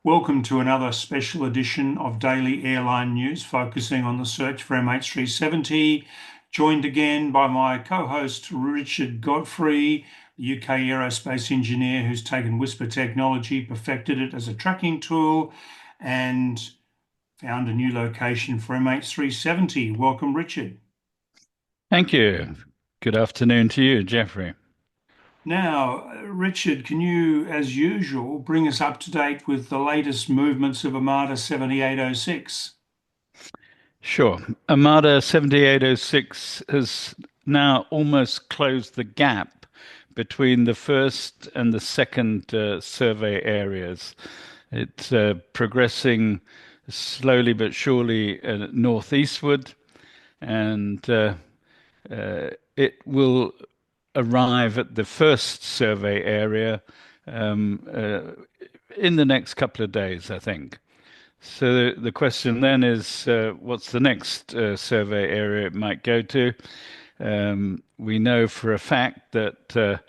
Welcome to another special edition of Daily Airline News focusing on the search for MH370. Joined again by my co-host Richard Godfrey, the UK aerospace engineer who's taken Wspr technology, perfected it as a tracking tool, and found a new location for MH370. Welcome, Richard. Thank you. Good afternoon to you, Jeffrey. Now, Richard, can you, as usual, bring us up to date with the latest movements of Armada 7806? Sure. Armada 7806 has now almost closed the gap between the first and the second survey areas. It's progressing slowly but surely northeastward, and it will arrive at the first survey area um, uh, in the next couple of days, I think. So the question then is, what's the next survey area it might go to? We know for a fact that the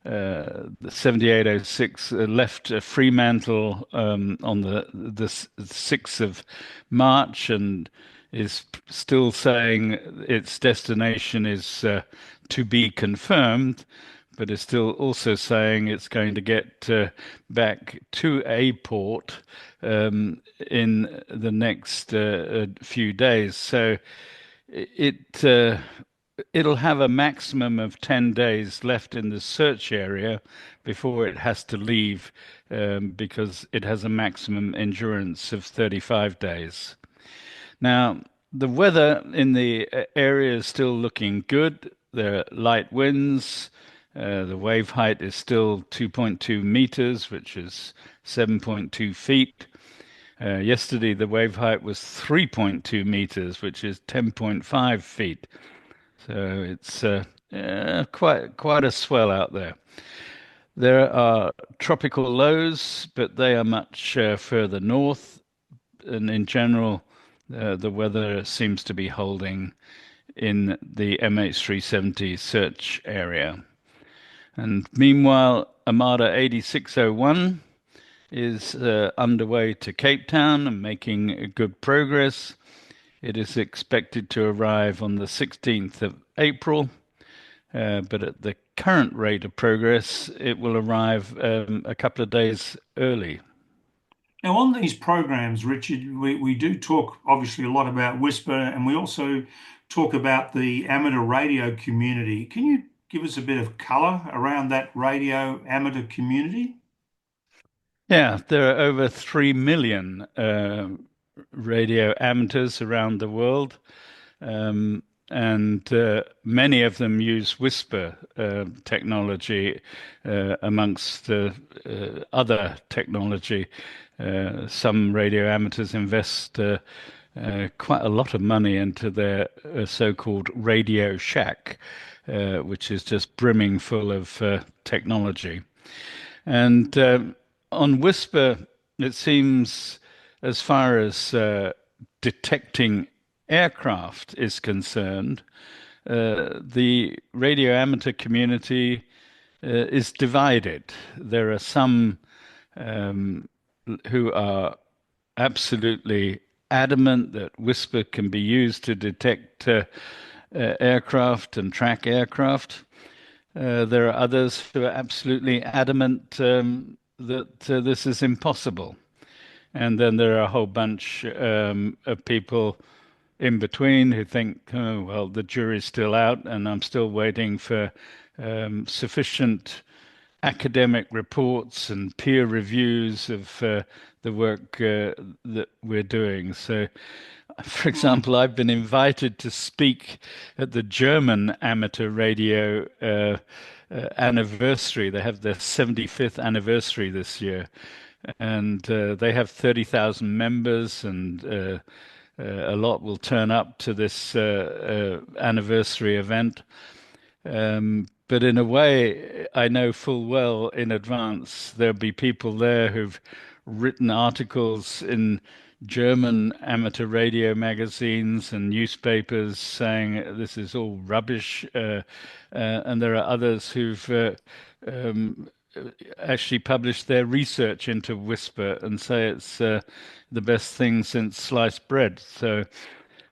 7806 left Fremantle on the 6th of March and is still saying its destination is to be confirmed, but is still also saying it's going to get back to a port in the next few days. So it it'll have a maximum of 10 days left in the search area before it has to leave, because it has a maximum endurance of 35 days. Now, the weather in the area is still looking good. There are light winds. The wave height is still 2.2 meters, which is 7.2 feet. Yesterday, the wave height was 3.2 meters, which is 10.5 feet. So it's quite a swell out there. There are tropical lows, but they are much further north, and in general, the weather seems to be holding in the MH370 search area. And meanwhile, Armada 8601 is underway to Cape Town and making good progress. It is expected to arrive on the 16th of April, but at the current rate of progress, it will arrive a couple of days early. Now, on these programs, Richard, we do talk obviously a lot about Wspr, and we also talk about the amateur radio community. Can you give us a bit of color around that radio amateur community? Yeah, there are over 3 million radio amateurs around the world, and many of them use Wspr technology amongst other technology. Some radio amateurs invest quite a lot of money into their so-called Radio Shack, which is just brimming full of technology. And on Wspr, it seems, as far as detecting aircraft is concerned, the radio amateur community is divided. There are some who are absolutely adamant that Wspr can be used to detect aircraft and track aircraft. There are others who are absolutely adamant that this is impossible. And then there are a whole bunch of people in between who think, oh, well, the jury's still out, and I'm still waiting for sufficient academic reports and peer reviews of the work that we're doing. So, for example, I've been invited to speak at the German amateur radio anniversary. They have their 75th anniversary this year, and they have 30,000 members, and a lot will turn up to this anniversary event. But in a way, I know full well in advance there'll be people there who've written articles in German amateur radio magazines and newspapers saying this is all rubbish. And there are others who've actually published their research into Wspr and say it's the best thing since sliced bread. So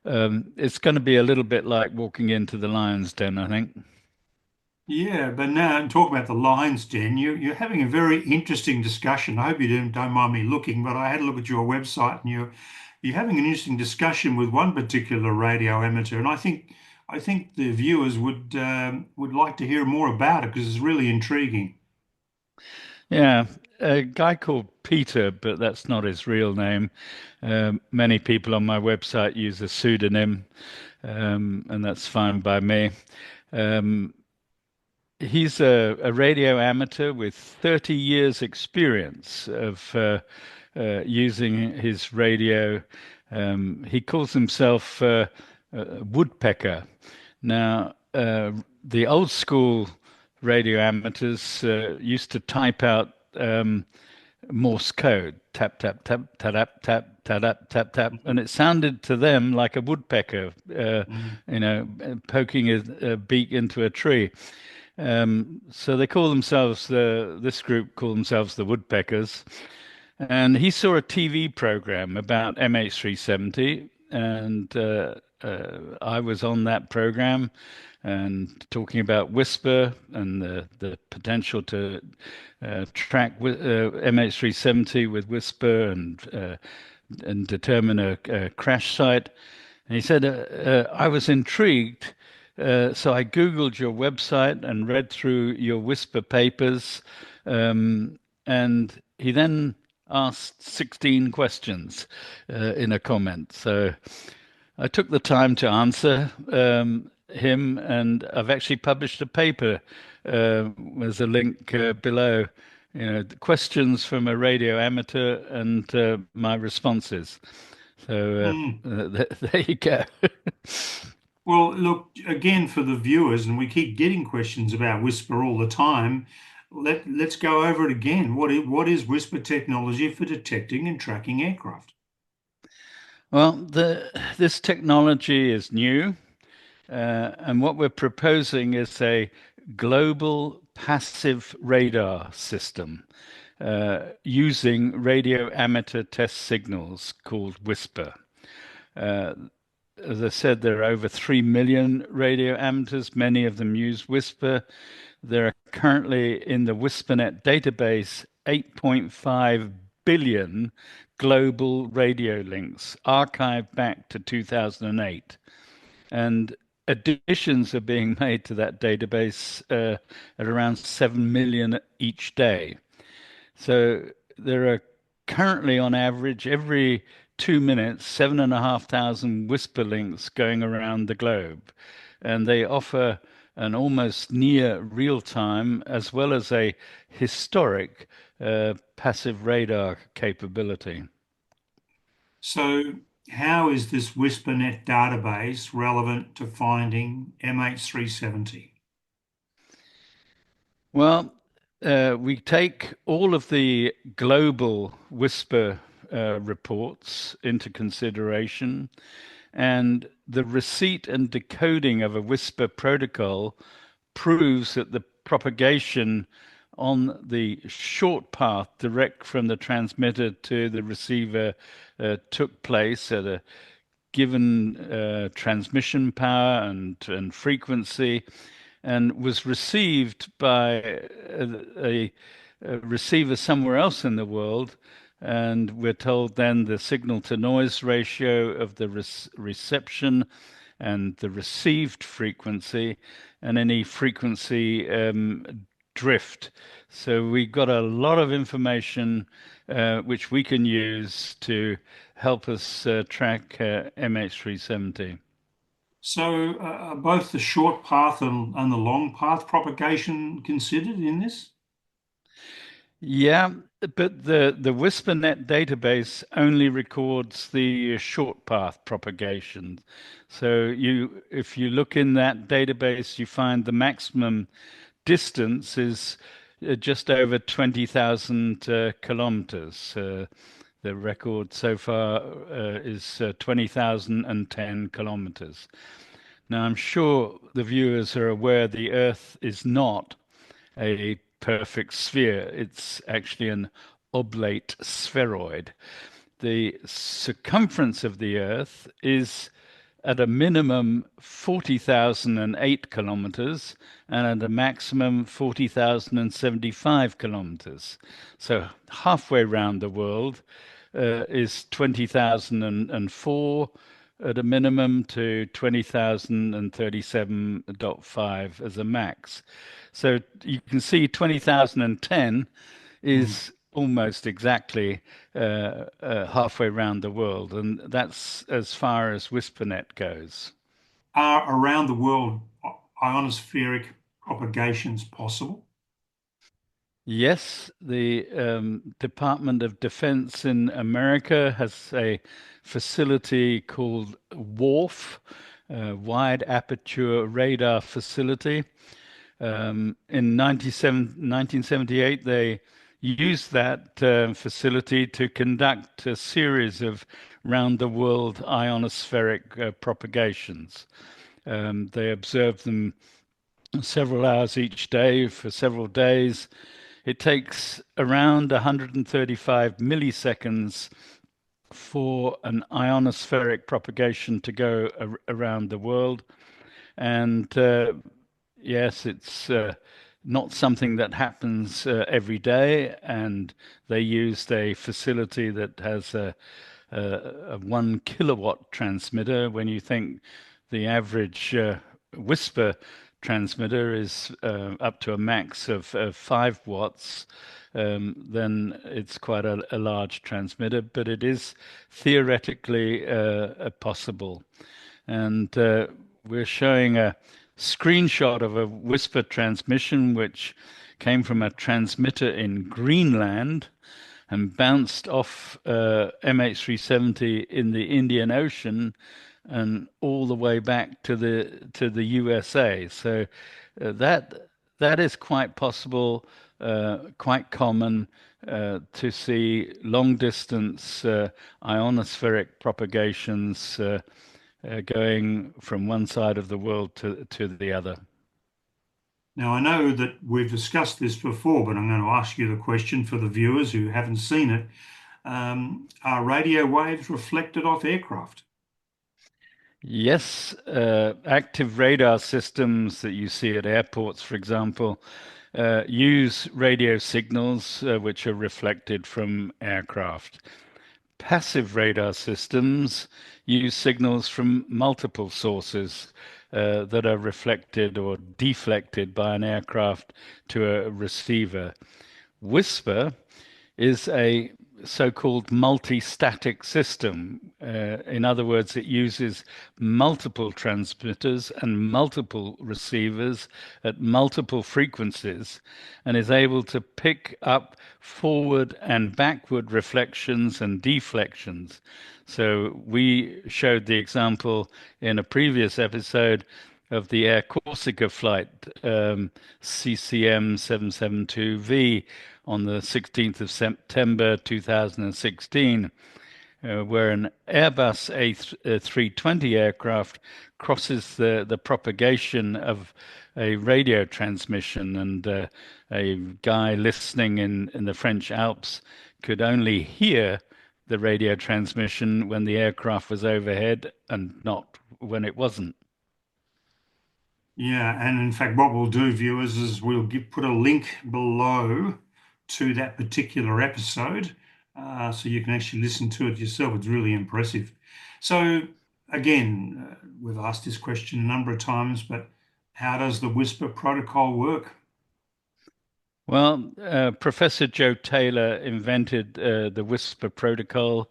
it's going to be a little bit like walking into the lion's den, I think. Yeah, but now talk about the Lion's Den. You're having a very interesting discussion. I hope you don't mind me looking, but I had a look at your website and you're having an interesting discussion with one particular radio amateur, and I think the viewers would like to hear more about it because it's really intriguing. Yeah, a guy called Peter, but that's not his real name. Many people on my website use a pseudonym, and that's fine by me. Um, he's a radio amateur with 30 years experience of using his radio. He calls himself a woodpecker. Now, the old school radio amateurs used to type out Morse code, tap, tap, tap, tap, tap, tap, tap, tap, tap, and it sounded to them like a woodpecker, Mm. poking a beak into a tree. So they call themselves this group call themselves the Woodpeckers. And he saw a TV program about MH370, and I was on that program and talking about Wspr and the potential to track MH370 with Wspr and determine a crash site. And he said, I was intrigued. So I Googled your website and read through your Wspr papers. And he then asked 16 questions in a comment. So I took the time to answer him, and I've actually published a paper. There's a link below. Questions from a radio amateur and my responses. So Mm. there you go. Well, look, again, for the viewers, and we keep getting questions about Whisper all the time. Let's go over it again. What is Whisper technology for detecting and tracking aircraft? Well, this technology is new, and what we're proposing is a global passive radar system using radio amateur test signals called Whisper. Uh, as I said, there are over 3 million radio amateurs. Many of them use Whisper. There are currently in the WhisperNet database 8.5 billion global radio links archived back to 2008. And additions are being made to that database at around 7 million each day. So there are currently, on average, every 2 minutes, 7,500 Whisper links going around the globe. And they offer an almost near real time as well as a historic passive radar capability. So, how is this WhisperNet database relevant to finding MH370? Well, we take all of the global Whisper reports into consideration, and the receipt and decoding of a Whisper protocol proves that the propagation on the short path direct from the transmitter to the receiver took place at a given transmission power and frequency and was received by a receiver somewhere else in the world. And we're told then the signal to noise ratio of the reception and the received frequency and any frequency drift. So we got a lot of information which we can use to help us track MH370. So, both the short path and the long path propagation considered in this? Yeah, but the WhisperNet database only records the short path propagation. So if you look in that database, you find the maximum distance is just over 20,000 kilometers. The record so far is 20,010 kilometers. Now, I'm sure the viewers are aware the Earth is not a perfect sphere. It's actually an oblate spheroid. The circumference of the Earth is at a minimum 40,008 kilometers and at a maximum 40,075 kilometers. So halfway around the world is 20,004 at a minimum to 20,037.5 as a max. So you can see 20,010 Mm. is almost exactly halfway around the world, and that's as far as WhisperNet goes. Are around the world ionospheric propagations possible? Yes, the Department of Defense in America has a facility called WARF, Wide Aperture Radar Facility. In 1978, they used that facility to conduct a series of round the world ionospheric propagations. They observed them several hours each day for several days. It takes around 135 milliseconds for an ionospheric propagation to go around the world. And yes, it's not something that happens every day. And they used a facility that has a 1 kilowatt transmitter. When you think the average Whisper transmitter is up to a max of 5 watts, then it's quite a large transmitter, but it is theoretically possible. And we're showing a screenshot of a Whisper transmission which came from a transmitter in Greenland and bounced off MH370 in the Indian Ocean and all the way back to the USA. So that is quite possible, quite common to see long distance ionospheric propagations going from one side of the world to the other. Now, I know that we've discussed this before, but I'm going to ask you the question for the viewers who haven't seen it. Are radio waves reflected off aircraft? Yes, active radar systems that you see at airports, for example, use radio signals which are reflected from aircraft. Passive radar systems use signals from multiple sources that are reflected or deflected by an aircraft to a receiver. Whisper is a so-called multi-static system. In other words, it uses multiple transmitters and multiple receivers at multiple frequencies and is able to pick up forward and backward reflections and deflections. So we showed the example in a previous episode of the Air Corsica flight CCM 772V on the 16th of September 2016, where an Airbus A320 aircraft crosses the propagation of a radio transmission, and a guy listening in the French Alps could only hear the radio transmission when the aircraft was overhead and not when it wasn't. Yeah, and in fact, what we'll do, viewers, is put a link below to that particular episode, so you can actually listen to it yourself. It's really impressive. So, again, we've asked this question a number of times, but how does the Whisper protocol work? Well, Professor Joe Taylor invented the Wspr protocol.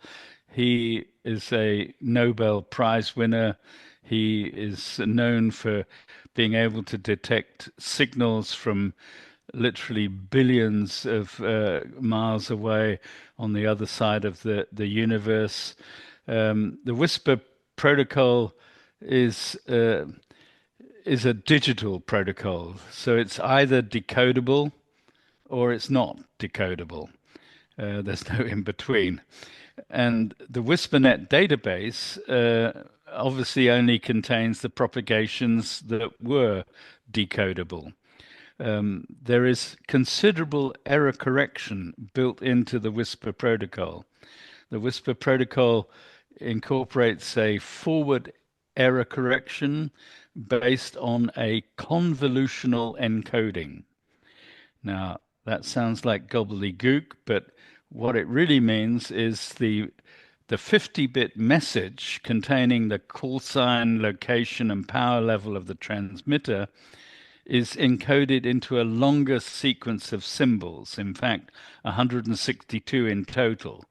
He is a Nobel Prize winner. He is known for being able to detect signals from literally billions of miles away on the other side of the universe. The Whisper protocol is uh, is a digital protocol, so it's either decodable or it's not decodable. There's no in between. And the WhisperNet database obviously only contains the propagations that were decodable. There is considerable error correction built into the Whisper protocol. The Whisper protocol incorporates a forward error correction based on a convolutional encoding. Now, that sounds like gobbledygook, but what it really means is the 50-bit message containing the call sign, location, and power level of the transmitter is encoded into a longer sequence of symbols, in fact, 162 in total.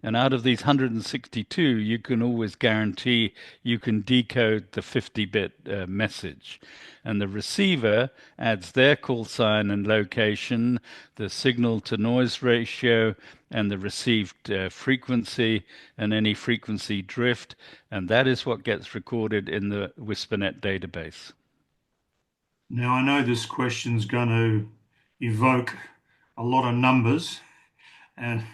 And out of these 162, you can always guarantee you can decode the 50-bit message. And the receiver adds their call sign and location, the signal to noise ratio, and the received frequency and any frequency drift. And that is what gets recorded in the WhisperNet database. Now, I know this question's going to evoke a lot of numbers and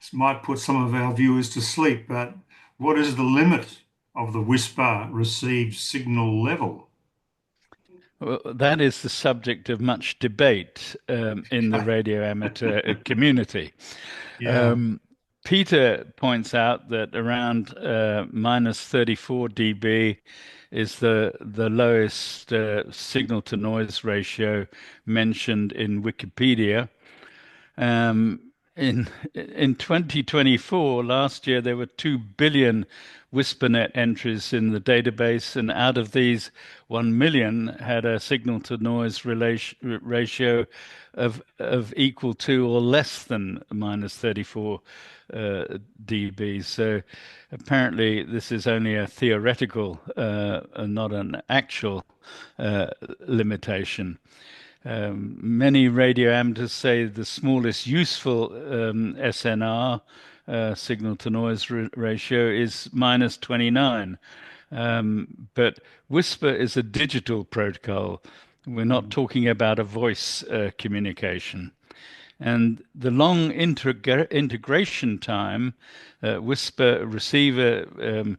this might put some of our viewers to sleep, but what is the limit of the Whisper received signal level? Well, that is the subject of much debate in the radio amateur community. Yeah. Um, Peter points out that around minus 34 dB is the lowest signal to noise ratio mentioned in Wikipedia. Um, in 2024, last year, there were 2 billion WhisperNet entries in the database, and out of these, 1 million had a signal to noise ratio of equal to or less than minus 34 dB. So apparently, this is only a theoretical and not an actual limitation. Many radio amateurs say the smallest useful SNR, signal to noise ratio, is minus 29. But Whisper is a digital protocol. We're not talking about a voice communication. And the long integration time, Whisper receiver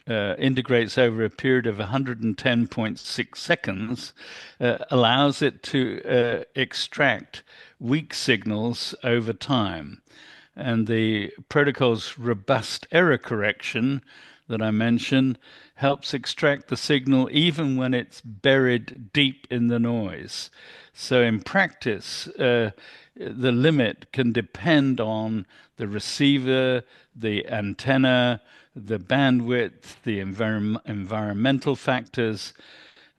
integrates over a period of 110.6 seconds, allows it to extract weak signals over time. And the protocol's robust error correction that I mentioned helps extract the signal even when it's buried deep in the noise. So in practice, the limit can depend on the receiver, the antenna, the bandwidth, the environmental factors.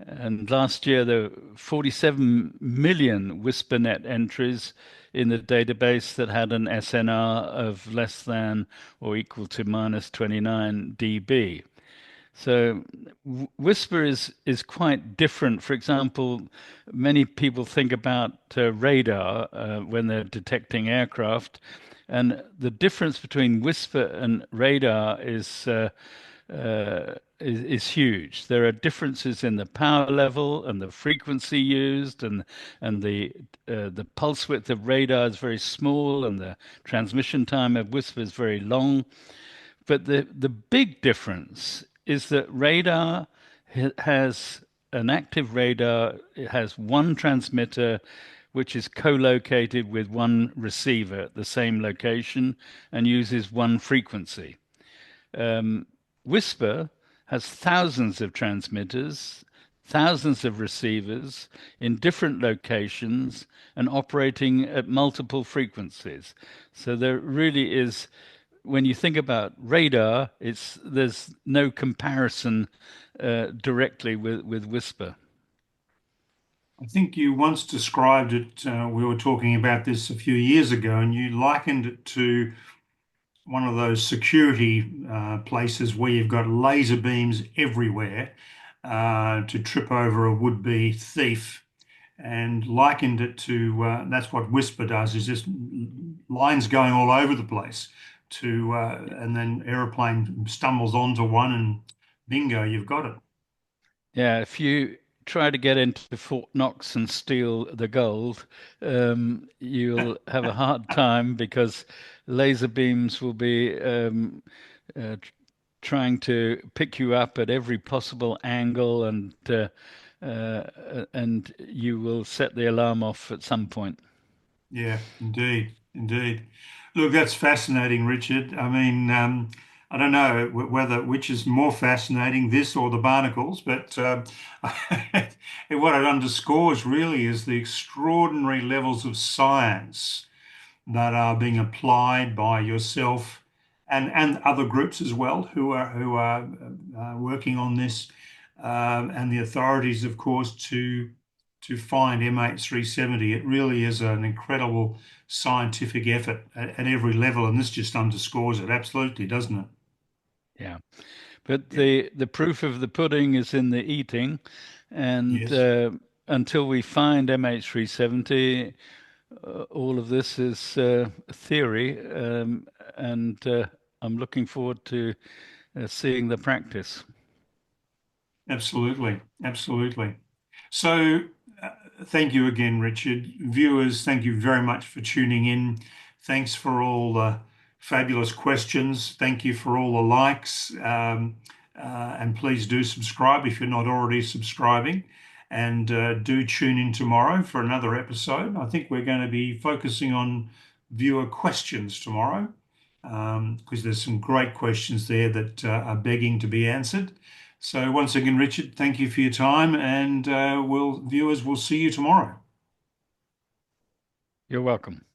And last year, there were 47 million WhisperNet entries in the database that had an SNR of less than or equal to minus 29 dB. So Whisper is quite different. For example, many people think about radar when they're detecting aircraft, and the difference between Whisper and radar is huge. There are differences in the power level and the frequency used, and the pulse width of radar is very small, and the transmission time of Whisper is very long. But the big difference is that radar has an active radar. It has one transmitter, which is co-located with one receiver at the same location and uses one frequency. Whisper has thousands of transmitters, thousands of receivers in different locations and operating at multiple frequencies. So there really is, when you think about radar, there's no comparison directly with Whisper. I think you once described it, we were talking about this a few years ago, and you likened it to one of those security places where you've got laser beams everywhere to trip over a would-be thief, and likened it to that's what Whisper does, is just lines going all over the place and then aeroplane stumbles onto one and bingo, you've got it. Yeah, if you try to get into Fort Knox and steal the gold, you'll have a hard time because laser beams will be trying to pick you up at every possible angle, and and you will set the alarm off at some point. Yeah, indeed, indeed. Look, that's fascinating, Richard. I mean, I don't know whether which is more fascinating, this or the barnacles, but what it underscores really is the extraordinary levels of science that are being applied by yourself and other groups as well who are working on this, and the authorities, of course, to find MH370. It really is an incredible scientific effort at every level, and this just underscores it absolutely, doesn't it? Yeah. But Yeah. the proof of the pudding is in the eating, and Yes. until we find MH370, all of this is theory, and I'm looking forward to seeing the practice. Absolutely. Absolutely. So, thank you again, Richard. Viewers, thank you very much for tuning in. Thanks for all the fabulous questions. Thank you for all the likes. And please do subscribe if you're not already subscribing. And do tune in tomorrow for another episode. I think we're going to be focusing on viewer questions tomorrow, because there's some great questions there that are begging to be answered. So once again, Richard, thank you for your time, and viewers, we'll see you tomorrow. You're welcome.